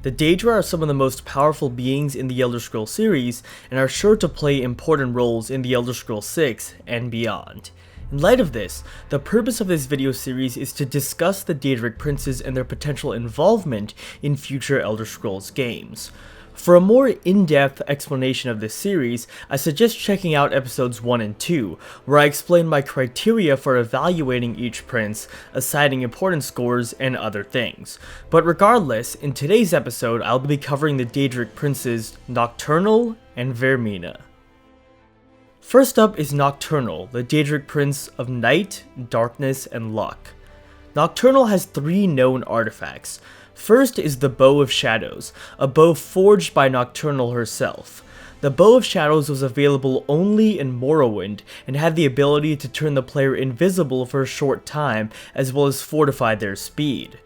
The Daedra are some of the most powerful beings in the Elder Scrolls series, and are sure to play important roles in the Elder Scrolls 6 and beyond. In light of this, the purpose of this video series is to discuss the Daedric princes and their potential involvement in future Elder Scrolls games. For a more in-depth explanation of this series, I suggest checking out episodes 1 and 2, where I explain my criteria for evaluating each prince, assigning importance scores, and other things. But regardless, in today's episode I'll be covering the Daedric princes Nocturnal and Vaermina. First up is Nocturnal, the Daedric prince of Night, Darkness, and Luck. Nocturnal has 3 known artifacts. First is the Bow of Shadows, a bow forged by Nocturnal herself. The Bow of Shadows was available only in Morrowind, and had the ability to turn the player invisible for a short time, as well as fortify their speed.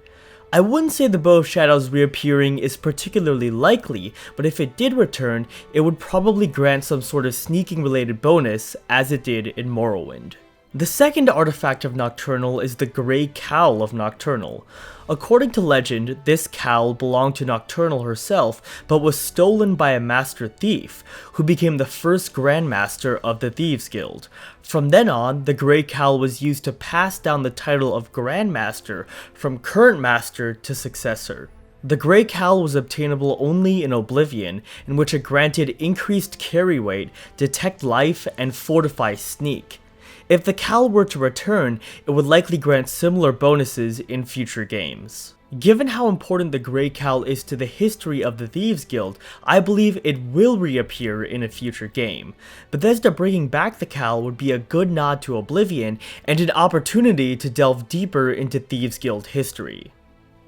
I wouldn't say the Bow of Shadows reappearing is particularly likely, but if it did return, it would probably grant some sort of sneaking related bonus, as it did in Morrowind. The second artifact of Nocturnal is the Grey Cowl of Nocturnal. According to legend, this cowl belonged to Nocturnal herself, but was stolen by a master thief, who became the first Grandmaster of the Thieves Guild. From then on, the Grey Cowl was used to pass down the title of Grandmaster from current master to successor. The Grey Cowl was obtainable only in Oblivion, in which it granted increased carry weight, detect life, and fortify sneak. If the cowl were to return, it would likely grant similar bonuses in future games. Given how important the Grey Cowl is to the history of the Thieves Guild, I believe it will reappear in a future game. Bethesda bringing back the cowl would be a good nod to Oblivion, and an opportunity to delve deeper into Thieves Guild history.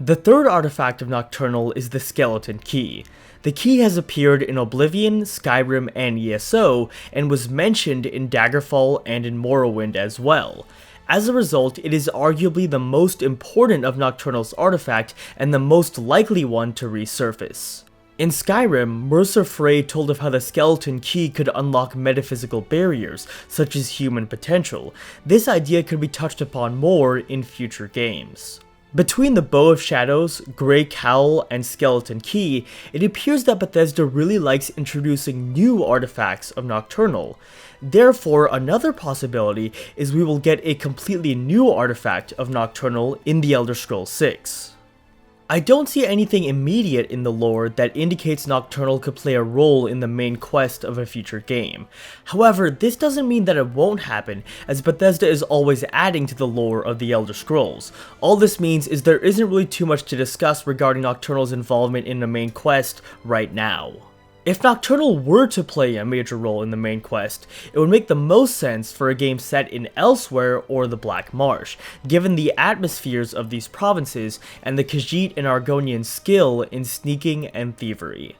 The third artifact of Nocturnal is the Skeleton Key. The key has appeared in Oblivion, Skyrim, and ESO, and was mentioned in Daggerfall and in Morrowind as well. As a result, it is arguably the most important of Nocturnal's artifact, and the most likely one to resurface. In Skyrim, Mercer Frey told of how the Skeleton Key could unlock metaphysical barriers, such as human potential. This idea could be touched upon more in future games. Between the Bow of Shadows, Grey Cowl, and Skeleton Key, it appears that Bethesda really likes introducing new artifacts of Nocturnal. Therefore, another possibility is we will get a completely new artifact of Nocturnal in the Elder Scrolls 6. I don't see anything immediate in the lore that indicates Nocturnal could play a role in the main quest of a future game. However, this doesn't mean that it won't happen, as Bethesda is always adding to the lore of the Elder Scrolls. All this means is there isn't really too much to discuss regarding Nocturnal's involvement in the main quest right now. If Nocturnal were to play a major role in the main quest, it would make the most sense for a game set in Elsewhere or the Black Marsh, given the atmospheres of these provinces and the Khajiit and Argonian skill in sneaking and thievery.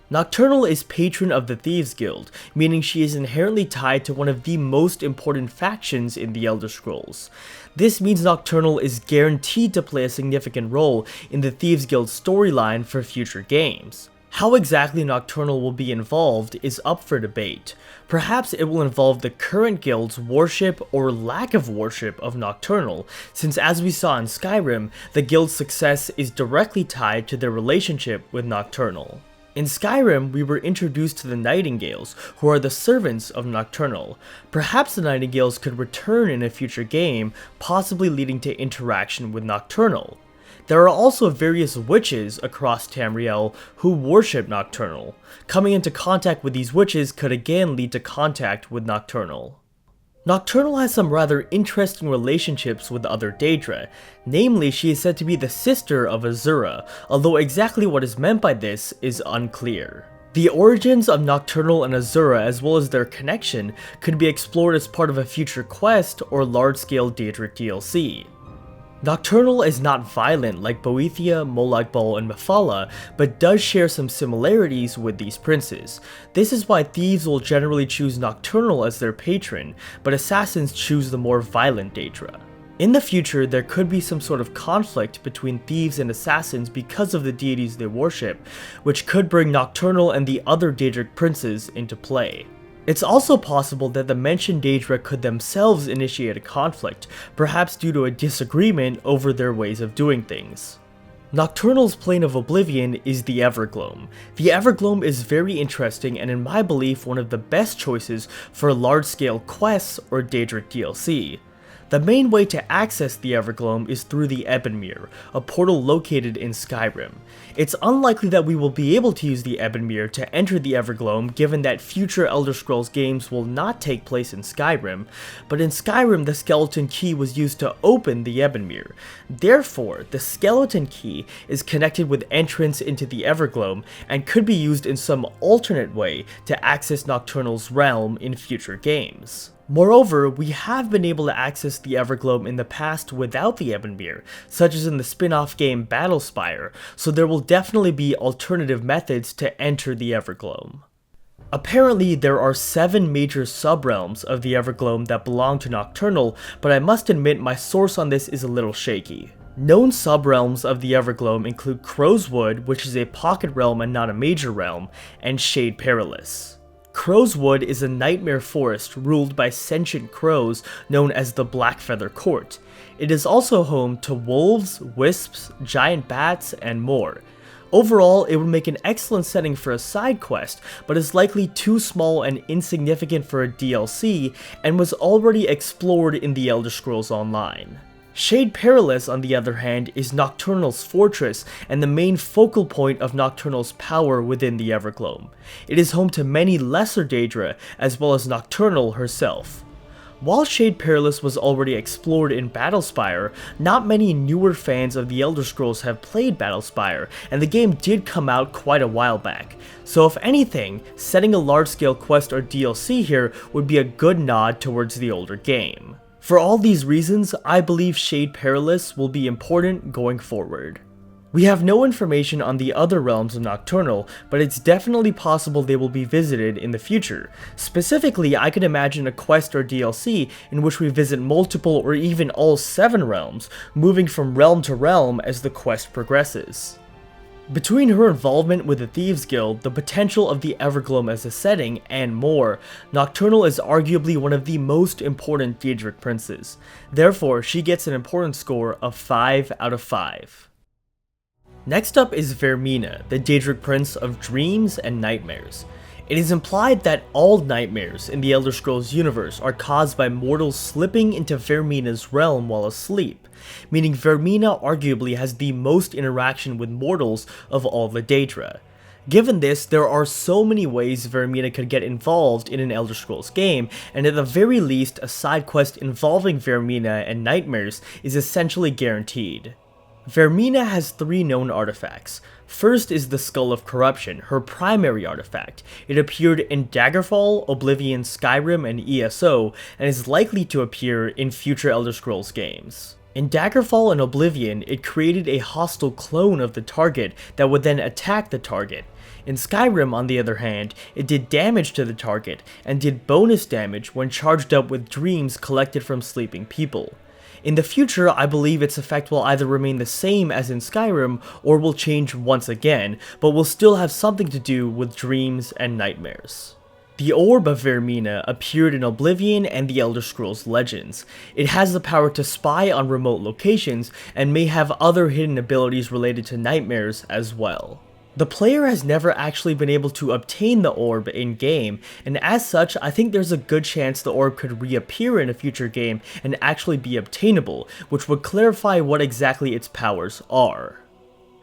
Nocturnal is patron of the Thieves Guild, meaning she is inherently tied to one of the most important factions in the Elder Scrolls. This means Nocturnal is guaranteed to play a significant role in the Thieves Guild storyline for future games. How exactly Nocturnal will be involved is up for debate. Perhaps it will involve the current guild's worship or lack of worship of Nocturnal, since as we saw in Skyrim, the guild's success is directly tied to their relationship with Nocturnal. In Skyrim, we were introduced to the Nightingales, who are the servants of Nocturnal. Perhaps the Nightingales could return in a future game, possibly leading to interaction with Nocturnal. There are also various witches across Tamriel who worship Nocturnal. Coming into contact with these witches could again lead to contact with Nocturnal. Nocturnal has some rather interesting relationships with other Daedra. Namely, she is said to be the sister of Azura, although exactly what is meant by this is unclear. The origins of Nocturnal and Azura, as well as their connection, could be explored as part of a future quest or large-scale Daedric DLC. Nocturnal is not violent like Boethia, Molag Bal, and Mephala, but does share some similarities with these princes. This is why thieves will generally choose Nocturnal as their patron, but assassins choose the more violent Daedra. In the future, there could be some sort of conflict between thieves and assassins because of the deities they worship, which could bring Nocturnal and the other Daedric princes into play. It's also possible that the mentioned Daedra could themselves initiate a conflict, perhaps due to a disagreement over their ways of doing things. Nocturnal's plane of Oblivion is the Evergloam. The Evergloam is very interesting and in my belief one of the best choices for large-scale quests or Daedric DLC. The main way to access the Evergloam is through the Ebonmere, a portal located in Skyrim. It's unlikely that we will be able to use the Ebonmere to enter the Evergloam given that future Elder Scrolls games will not take place in Skyrim, but in Skyrim the skeleton key was used to open the Ebonmere. Therefore, the skeleton key is connected with entrance into the Evergloam and could be used in some alternate way to access Nocturnal's realm in future games. Moreover, we have been able to access the Evergloam in the past without the Ebonmere, such as in the spin-off game Battlespire, so there will definitely be alternative methods to enter the Evergloam. Apparently, there are 7 major subrealms of the Evergloam that belong to Nocturnal, but I must admit my source on this is a little shaky. Known subrealms of the Evergloam include Crow's Wood, which is a pocket realm and not a major realm, and Shade Perilous. Crow's Wood is a nightmare forest ruled by sentient crows known as the Blackfeather Court. It is also home to wolves, wisps, giant bats, and more. Overall, it would make an excellent setting for a side quest, but is likely too small and insignificant for a DLC, and was already explored in the Elder Scrolls Online. Shade Perilous, on the other hand, is Nocturnal's fortress and the main focal point of Nocturnal's power within the Evergloam. It is home to many lesser Daedra, as well as Nocturnal herself. While Shade Perilous was already explored in Battlespire, not many newer fans of the Elder Scrolls have played Battlespire, and the game did come out quite a while back. So if anything, setting a large-scale quest or DLC here would be a good nod towards the older game. For all these reasons, I believe Shade Perilous will be important going forward. We have no information on the other realms of Nocturnal, but it's definitely possible they will be visited in the future. Specifically, I could imagine a quest or DLC in which we visit multiple or even all 7 realms, moving from realm to realm as the quest progresses. Between her involvement with the Thieves Guild, the potential of the Evergloam as a setting, and more, Nocturnal is arguably one of the most important Daedric princes. Therefore, she gets an important score of 5 out of 5. Next up is Vaermina, the Daedric prince of dreams and nightmares. It is implied that all nightmares in the Elder Scrolls universe are caused by mortals slipping into Vaermina's realm while asleep, meaning Vaermina arguably has the most interaction with mortals of all the Daedra. Given this, there are so many ways Vaermina could get involved in an Elder Scrolls game, and at the very least, a side quest involving Vaermina and nightmares is essentially guaranteed. Vaermina has 3 known artifacts. First is the Skull of Corruption, her primary artifact. It appeared in Daggerfall, Oblivion, Skyrim, and ESO, and is likely to appear in future Elder Scrolls games. In Daggerfall and Oblivion, it created a hostile clone of the target that would then attack the target. In Skyrim, on the other hand, it did damage to the target, and did bonus damage when charged up with dreams collected from sleeping people. In the future, I believe its effect will either remain the same as in Skyrim, or will change once again, but will still have something to do with dreams and nightmares. The Orb of Vaermina appeared in Oblivion and the Elder Scrolls Legends. It has the power to spy on remote locations, and may have other hidden abilities related to nightmares as well. The player has never actually been able to obtain the orb in-game, and as such, I think there's a good chance the orb could reappear in a future game and actually be obtainable, which would clarify what exactly its powers are.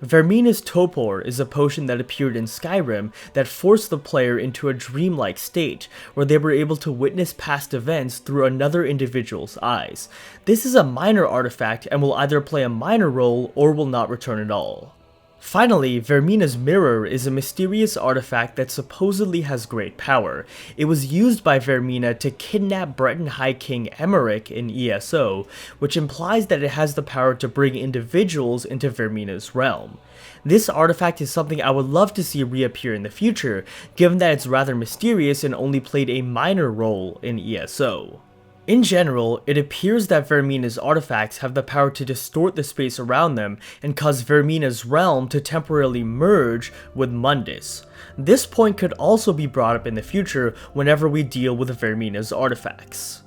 Vaermina's Topor is a potion that appeared in Skyrim that forced the player into a dreamlike state, where they were able to witness past events through another individual's eyes. This is a minor artifact and will either play a minor role or will not return at all. Finally, Vaermina's Mirror is a mysterious artifact that supposedly has great power. It was used by Vaermina to kidnap Breton High King Emmerich in ESO, which implies that it has the power to bring individuals into Vaermina's realm. This artifact is something I would love to see reappear in the future, given that it's rather mysterious and only played a minor role in ESO. In general, it appears that Vaermina's artifacts have the power to distort the space around them and cause Vaermina's realm to temporarily merge with Mundus. This point could also be brought up in the future whenever we deal with Vaermina's artifacts.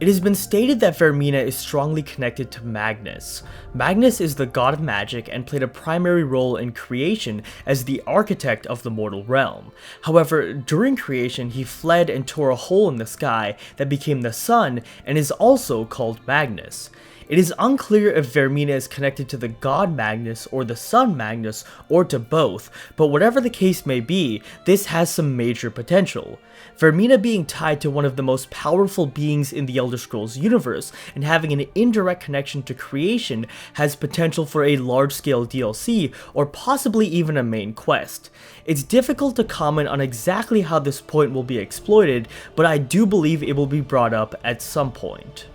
It has been stated that Vaermina is strongly connected to Magnus. Magnus is the god of magic and played a primary role in creation as the architect of the mortal realm. However, during creation he fled and tore a hole in the sky that became the sun and is also called Magnus. It is unclear if Vaermina is connected to the god Magnus or the sun Magnus or to both, but whatever the case may be, this has some major potential. Vaermina being tied to one of the most powerful beings in the Elder Scrolls universe and having an indirect connection to creation has potential for a large-scale DLC or possibly even a main quest. It's difficult to comment on exactly how this point will be exploited, but I do believe it will be brought up at some point.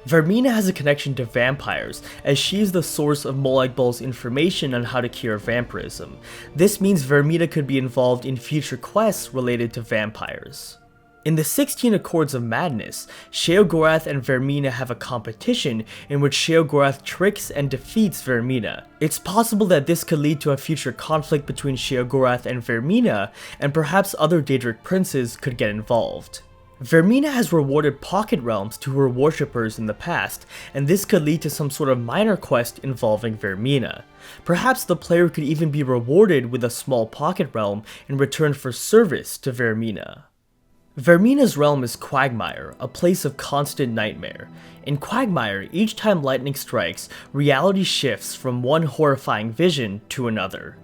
Vaermina has a connection to vampires, as she is the source of Molag Bal's information on how to cure vampirism. This means Vaermina could be involved in future quests related to vampires. In the 16 Accords of Madness, Sheogorath and Vaermina have a competition in which Sheogorath tricks and defeats Vaermina. It's possible that this could lead to a future conflict between Sheogorath and Vaermina, and perhaps other Daedric princes could get involved. Vaermina has rewarded pocket realms to her worshippers in the past, and this could lead to some sort of minor quest involving Vaermina. Perhaps the player could even be rewarded with a small pocket realm in return for service to Vaermina. Vaermina's realm is Quagmire, a place of constant nightmare. In Quagmire, each time lightning strikes, reality shifts from one horrifying vision to another.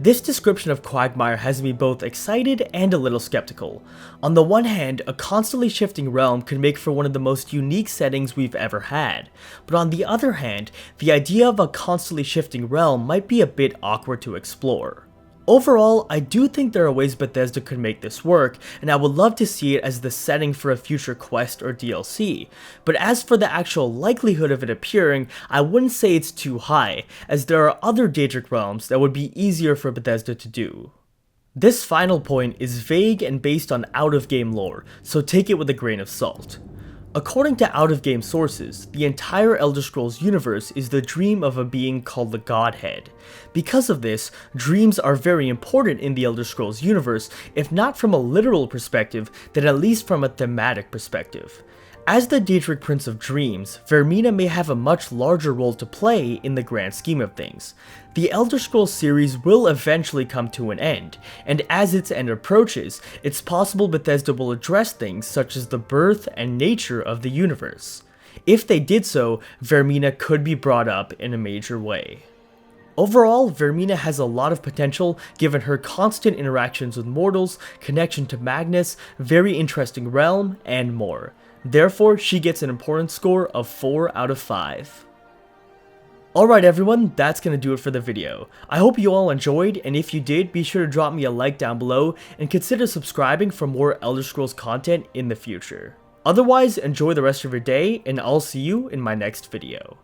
This description of Quagmire has me both excited and a little skeptical. On the one hand, a constantly shifting realm could make for one of the most unique settings we've ever had, but on the other hand, the idea of a constantly shifting realm might be a bit awkward to explore. Overall, I do think there are ways Bethesda could make this work, and I would love to see it as the setting for a future quest or DLC, but as for the actual likelihood of it appearing, I wouldn't say it's too high, as there are other Daedric realms that would be easier for Bethesda to do. This final point is vague and based on out-of-game lore, so take it with a grain of salt. According to out-of-game sources, the entire Elder Scrolls universe is the dream of a being called the Godhead. Because of this, dreams are very important in the Elder Scrolls universe, if not from a literal perspective, then at least from a thematic perspective. As the Daedric Prince of Dreams, Vaermina may have a much larger role to play in the grand scheme of things. The Elder Scrolls series will eventually come to an end, and as its end approaches, it's possible Bethesda will address things such as the birth and nature of the universe. If they did so, Vaermina could be brought up in a major way. Overall, Vaermina has a lot of potential given her constant interactions with mortals, connection to Magnus, very interesting realm, and more. Therefore, she gets an important score of 4 out of 5. Alright everyone, that's gonna do it for the video. I hope you all enjoyed, and if you did, be sure to drop me a like down below, and consider subscribing for more Elder Scrolls content in the future. Otherwise, enjoy the rest of your day, and I'll see you in my next video.